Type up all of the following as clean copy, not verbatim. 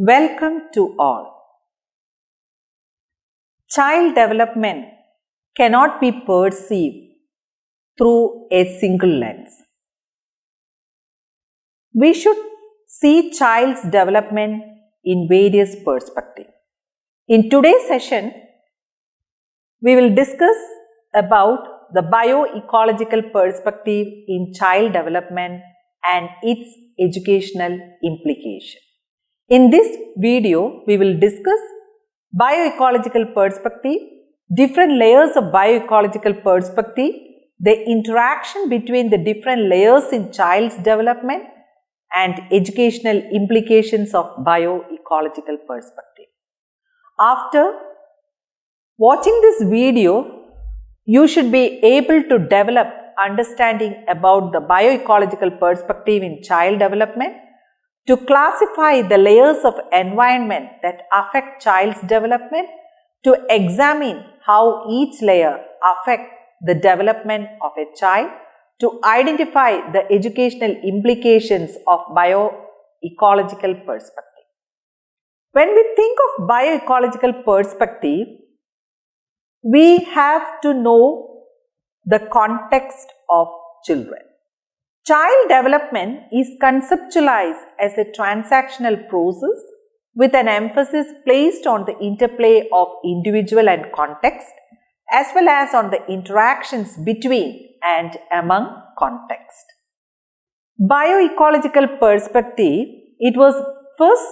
Welcome to all. Child development cannot be perceived through a single lens. We should see child's development in various perspectives. In today's session, we will discuss about the bioecological perspective in child development and its educational implication. In this video, we will discuss bioecological perspective, different layers of bioecological perspective, the interaction between the different layers in child's development and educational implications of bioecological perspective. After watching this video, you should be able to develop understanding about the bioecological perspective in child development, to classify the layers of environment that affect child's development, to examine how each layer affects the development of a child, to identify the educational implications of bioecological perspective. When we think of bioecological perspective, we have to know the context of children. Child development is conceptualized as a transactional process with an emphasis placed on the interplay of individual and context, as well as on the interactions between and among context. Bioecological perspective, it was first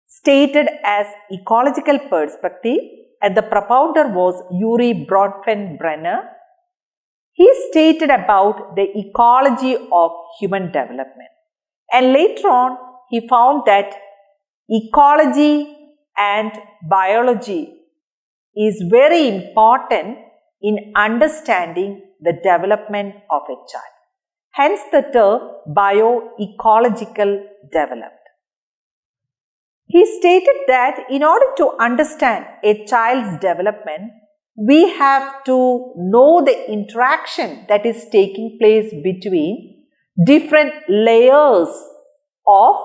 stated as ecological perspective, and the propounder was Uri Bronfenbrenner. He stated about the ecology of human development, and later on he found that ecology and biology is very important in understanding the development of a child. Hence the term bioecological developed. He stated that in order to understand a child's development, we have to know the interaction that is taking place between different layers of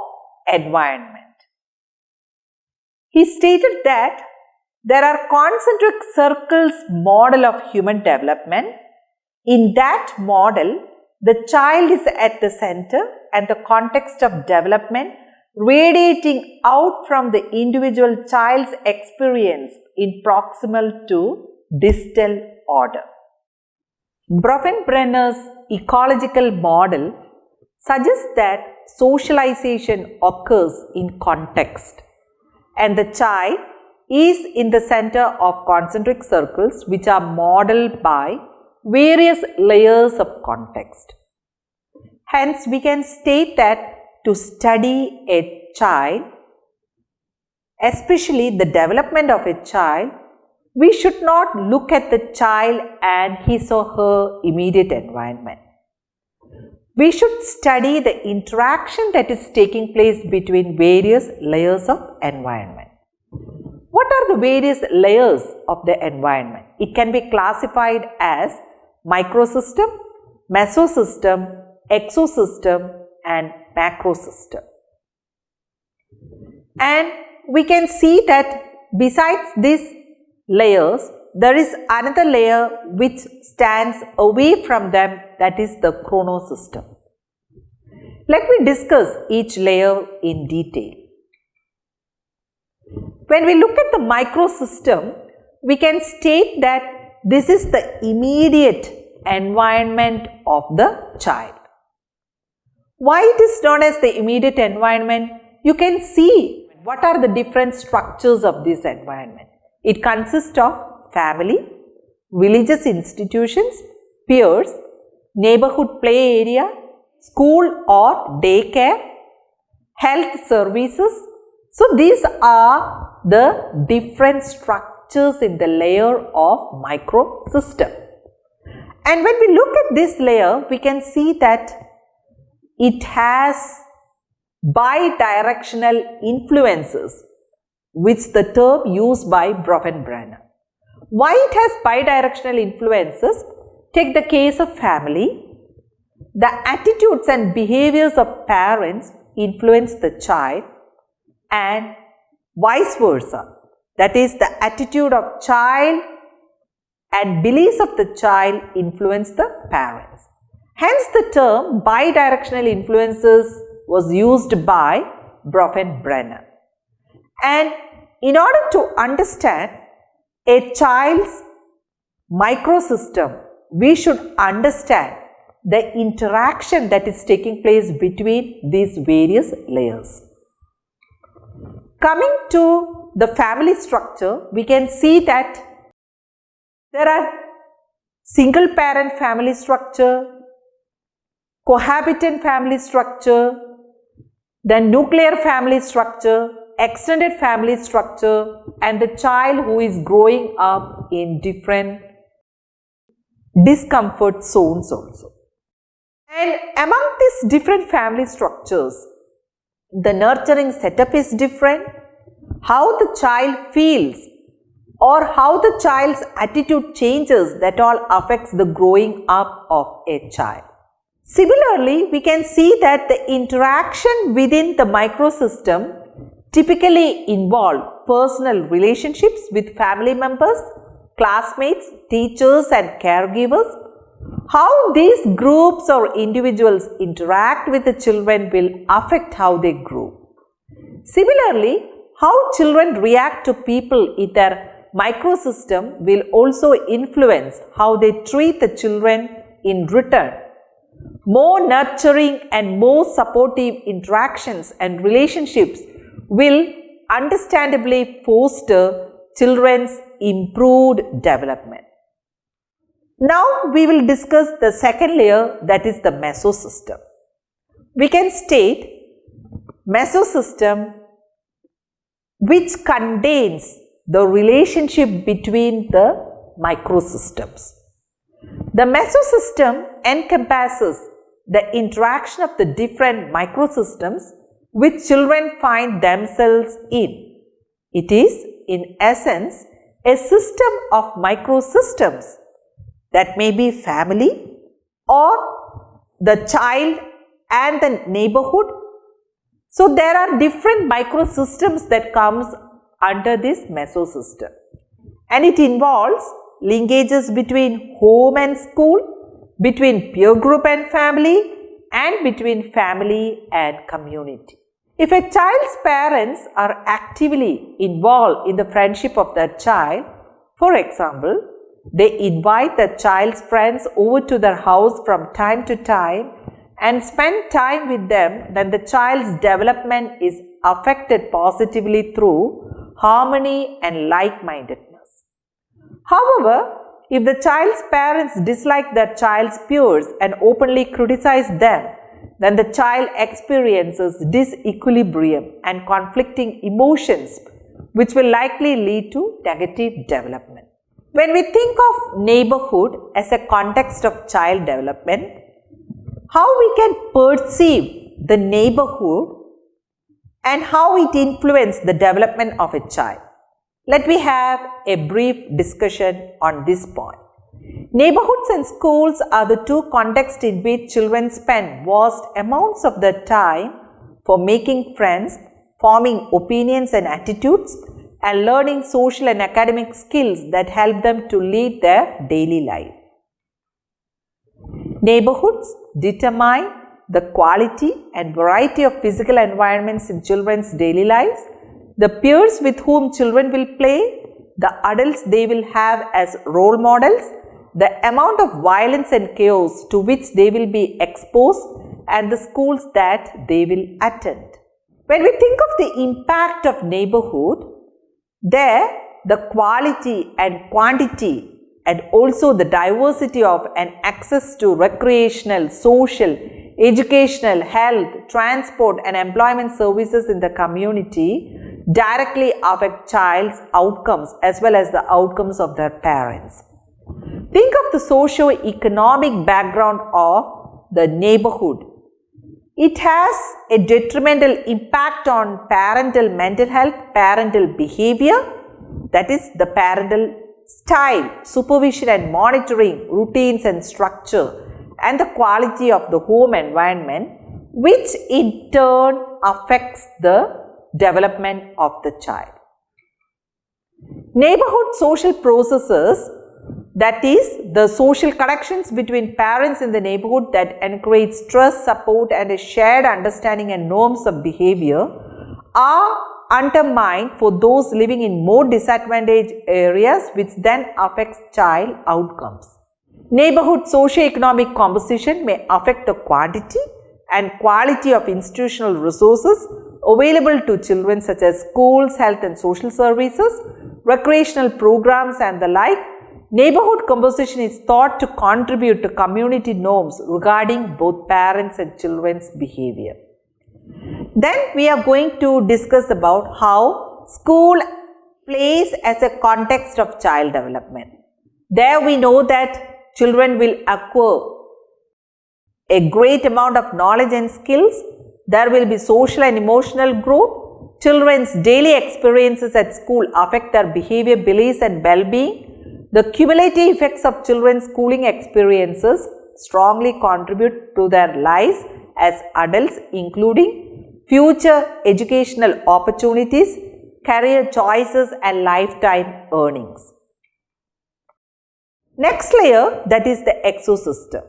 environment. He stated that there are concentric circles model of human development. In that model, the child is at the center and the context of development radiating out from the individual child's experience in proximal to distal order. Bronfenbrenner's ecological model suggests that socialization occurs in context, and the child is in the center of concentric circles which are modeled by various layers of context. Hence, we can state that to study a child, especially the development of a child, we should not look at the child and his or her immediate environment. We should study the interaction that is taking place between various layers of environment. What are the various layers of the environment? It can be classified as microsystem, mesosystem, exosystem and macrosystem. And we can see that besides these layers, there is another layer which stands away from them, that is the chronosystem. Let me discuss each layer in detail. When we look at the microsystem, we can state that this is the immediate environment of the child. Why it is known as the immediate environment? You can see what are the different structures of this environment. It consists of family, religious institutions, peers, neighborhood play area, school or daycare, health services. So, these are the different structures in the layer of microsystem. And when we look at this layer, we can see that it has bidirectional influences, which the term used by Bronfenbrenner. Why it has bidirectional influences? Take the case of family. The attitudes and behaviors of parents influence the child, and vice versa. That is, the attitude of child and beliefs of the child influence the parents. Hence, the term bidirectional influences was used by Brenner. And in order to understand a child's microsystem, we should understand the interaction that is taking place between these various layers. Coming to the family structure, we can see that there are single parent family structure, cohabitant family structure, then nuclear family structure, extended family structure, and the child who is growing up in different discomfort zones also. And among these different family structures, the nurturing setup is different. How the child feels or how the child's attitude changes, that all affects the growing up of a child. Similarly, we can see that the interaction within the microsystem typically involve personal relationships with family members, classmates, teachers and caregivers. How these groups or individuals interact with the children will affect how they grow. Similarly, how children react to people in their microsystem will also influence how they treat the children in return. More nurturing and more supportive interactions and relationships will understandably foster children's improved development. Now we will discuss the second layer, that is the mesosystem. We can state mesosystem which contains the relationship between the microsystems. The mesosystem encompasses the interaction of the different microsystems which children find themselves in. It is, in essence, a system of microsystems that may be family or the child and the neighborhood. So there are different microsystems that comes under this mesosystem, and it involves linkages between home and school, between peer group and family, and between family and community. If a child's parents are actively involved in the friendship of their child, for example, they invite the child's friends over to their house from time to time and spend time with them, then the child's development is affected positively through harmony and like-mindedness. However, if the child's parents dislike their child's peers and openly criticize them, then the child experiences disequilibrium and conflicting emotions, which will likely lead to negative development. When we think of neighborhood as a context of child development, how we can perceive the neighborhood and how it influences the development of a child. Let me have a brief discussion on this point. Neighborhoods and schools are the two contexts in which children spend vast amounts of their time for making friends, forming opinions and attitudes, and learning social and academic skills that help them to lead their daily life. Neighborhoods determine the quality and variety of physical environments in children's daily lives, the peers with whom children will play, the adults they will have as role models, the amount of violence and chaos to which they will be exposed, and the schools that they will attend. When we think of the impact of neighborhood, there the quality and quantity and also the diversity of and access to recreational, social, educational, health, transport and employment services in the community directly affect child's outcomes as well as the outcomes of their parents. Think of the socio-economic background of the neighborhood. It has a detrimental impact on parental mental health, parental behavior, that is the parental style, supervision and monitoring, routines and structure, and the quality of the home environment, which in turn affects the development of the child. Neighborhood social processes, that is, the social connections between parents in the neighborhood that encourage trust, support and a shared understanding and norms of behavior, are undermined for those living in more disadvantaged areas, which then affects child outcomes. Neighborhood socio-economic composition may affect the quantity and quality of institutional resources available to children, such as schools, health and social services, recreational programs and the like. Neighborhood composition is thought to contribute to community norms regarding both parents and children's behavior. Then we are going to discuss about how school plays as a context of child development. There we know that children will acquire a great amount of knowledge and skills. There will be social and emotional growth. Children's daily experiences at school affect their behavior, beliefs and well-being. The cumulative effects of children's schooling experiences strongly contribute to their lives as adults, including future educational opportunities, career choices and lifetime earnings. Next layer, that is the ecosystem.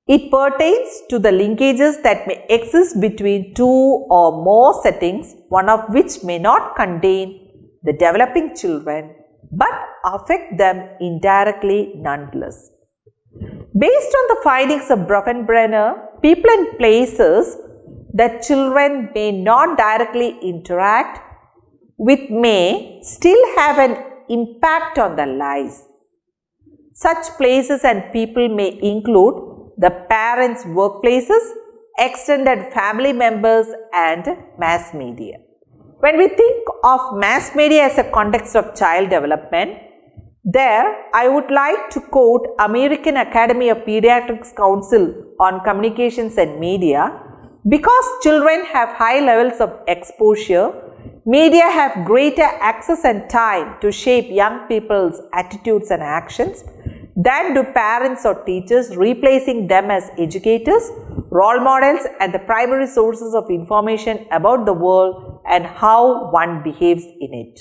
It pertains to the linkages that may exist between two or more settings, one of which may not contain the developing children but affect them indirectly nonetheless. Based on the findings of Bronfenbrenner, people and places that children may not directly interact with may still have an impact on their lives. Such places and people may include the parents' workplaces, extended family members and mass media. When we think of mass media as a context of child development, there I would like to quote American Academy of Pediatrics Council on Communications and Media. Because children have high levels of exposure, media have greater access and time to shape young people's attitudes and actions than do parents or teachers, replacing them as educators, role models and the primary sources of information about the world and how one behaves in it.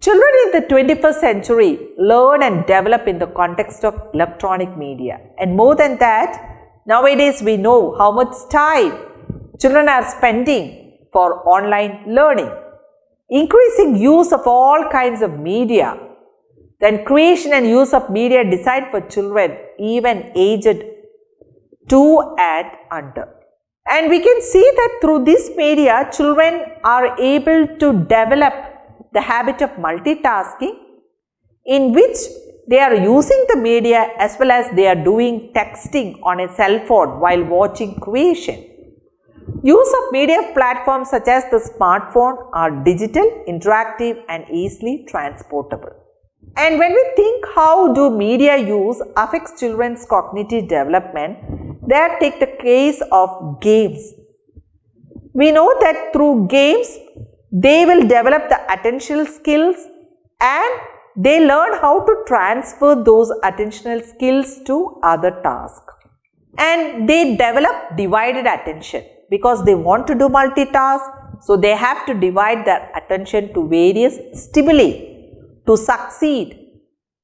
Children in the 21st century learn and develop in the context of electronic media, and more than that, nowadays we know how much time children are spending for online learning. Increasing use of all kinds of media, then creation and use of media designed for children even aged 2 and under. And we can see that through this media, children are able to develop the habit of multitasking, in which they are using the media as well as they are doing texting on a cell phone while watching creation. Use of media platforms such as the smartphone are digital, interactive and easily transportable. And when we think how do media use affects children's cognitive development, there take the case of games. We know that through games, they will develop the attentional skills and they learn how to transfer those attentional skills to other tasks. And they develop divided attention because they want to do multitask, so they have to divide their attention to various stimuli to succeed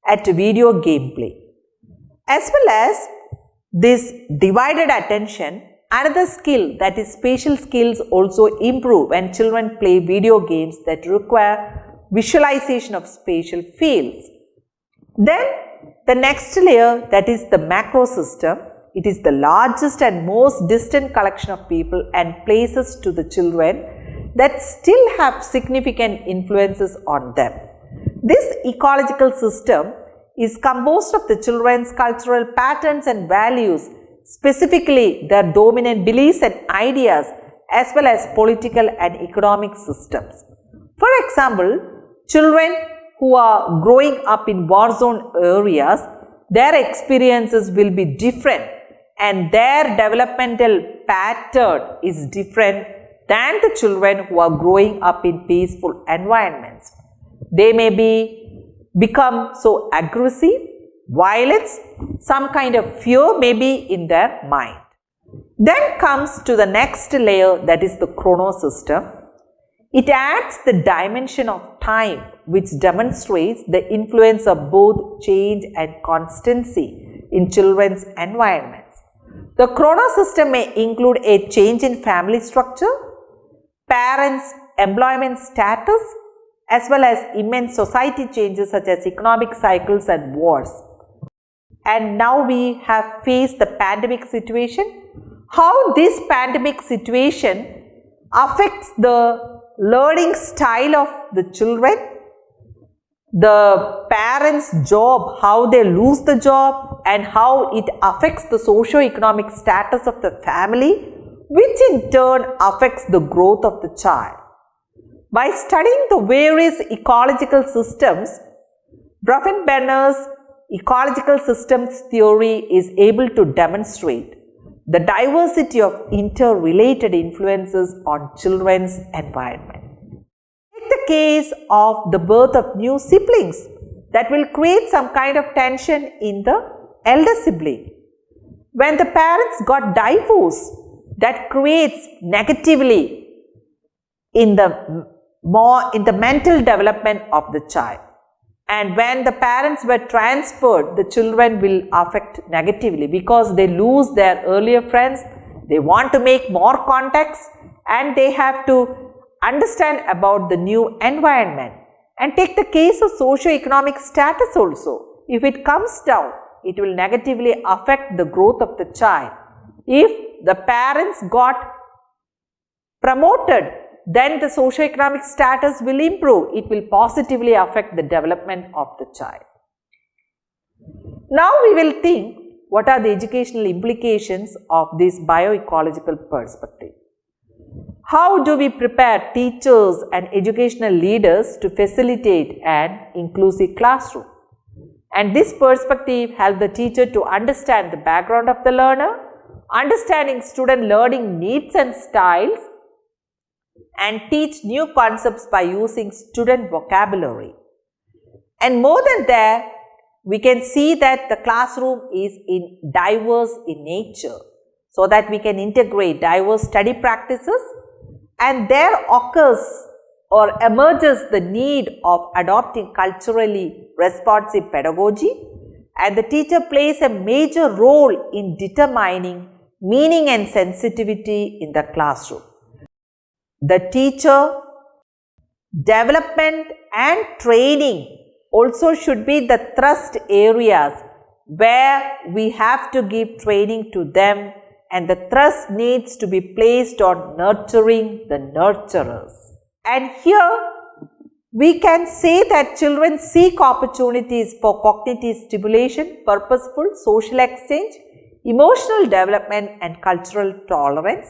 at video gameplay. As well as this divided attention, another skill, that is spatial skills, also improve when children play video games that require visualization of spatial fields. Then the next layer, that is the macro system. It is the largest and most distant collection of people and places to the children that still have significant influences on them. This ecological system is composed of the children's cultural patterns and values, specifically their dominant beliefs and ideas, as well as political and economic systems. For example, children who are growing up in war zone areas, their experiences will be different and their developmental pattern is different than the children who are growing up in peaceful environments. They may become so aggressive, violence, some kind of fear may be in their mind. Then comes to the next layer, that is the chrono system. It adds the dimension of time which demonstrates the influence of both change and constancy in children's environments. The chrono system may include a change in family structure, parents' employment status, as well as immense society changes such as economic cycles and wars. And now we have faced the pandemic situation. How this pandemic situation affects the learning style of the children, the parents' job, how they lose the job, and how it affects the socio-economic status of the family, which in turn affects the growth of the child. By studying the various ecological systems, Bronfenbrenner's ecological systems theory is able to demonstrate the diversity of interrelated influences on children's environment. Take the case of the birth of new siblings that will create some kind of tension in the elder sibling. When the parents got divorced, that creates negatively in the mental development of the child. And when the parents were transferred, the children will affect negatively because they lose their earlier friends, they want to make more contacts, and they have to understand about the new environment. And take the case of socio-economic status also. If it comes down, it will negatively affect the growth of the child. If the parents got promoted, then the socio-economic status will improve. It will positively affect the development of the child. Now we will think what are the educational implications of this bioecological perspective. How do we prepare teachers and educational leaders to facilitate an inclusive classroom? And this perspective helps the teacher to understand the background of the learner, understanding student learning needs and styles, and teach new concepts by using student vocabulary. And more than that, we can see that the classroom is diverse in nature, so that we can integrate diverse study practices, and there occurs or emerges the need of adopting culturally responsive pedagogy, and the teacher plays a major role in determining meaning and sensitivity in the classroom. The teacher development and training also should be the thrust areas where we have to give training to them, and the thrust needs to be placed on nurturing the nurturers. And here we can say that children seek opportunities for cognitive stimulation, purposeful social exchange, emotional development, and cultural tolerance.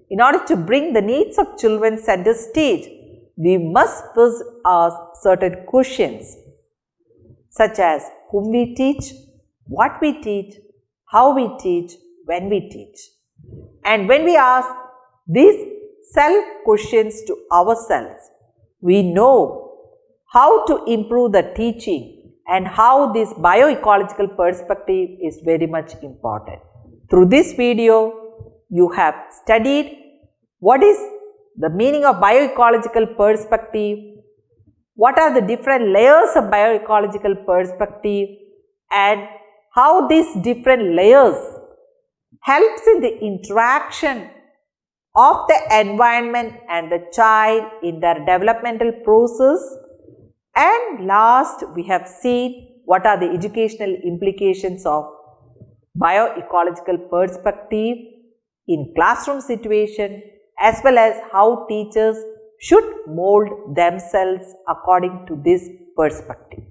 In order to bring the needs of children center stage, we must first ask certain questions such as whom we teach, what we teach, how we teach, when we teach. And when we ask these self questions to ourselves, we know how to improve the teaching and how this bioecological perspective is very much important. Through this video, you have studied what is the meaning of bioecological perspective, what are the different layers of bioecological perspective, and how these different layers helps in the interaction of the environment and the child in their developmental process. And last, we have seen what are the educational implications of bioecological perspective in classroom situation, as well as how teachers should mold themselves according to this perspective.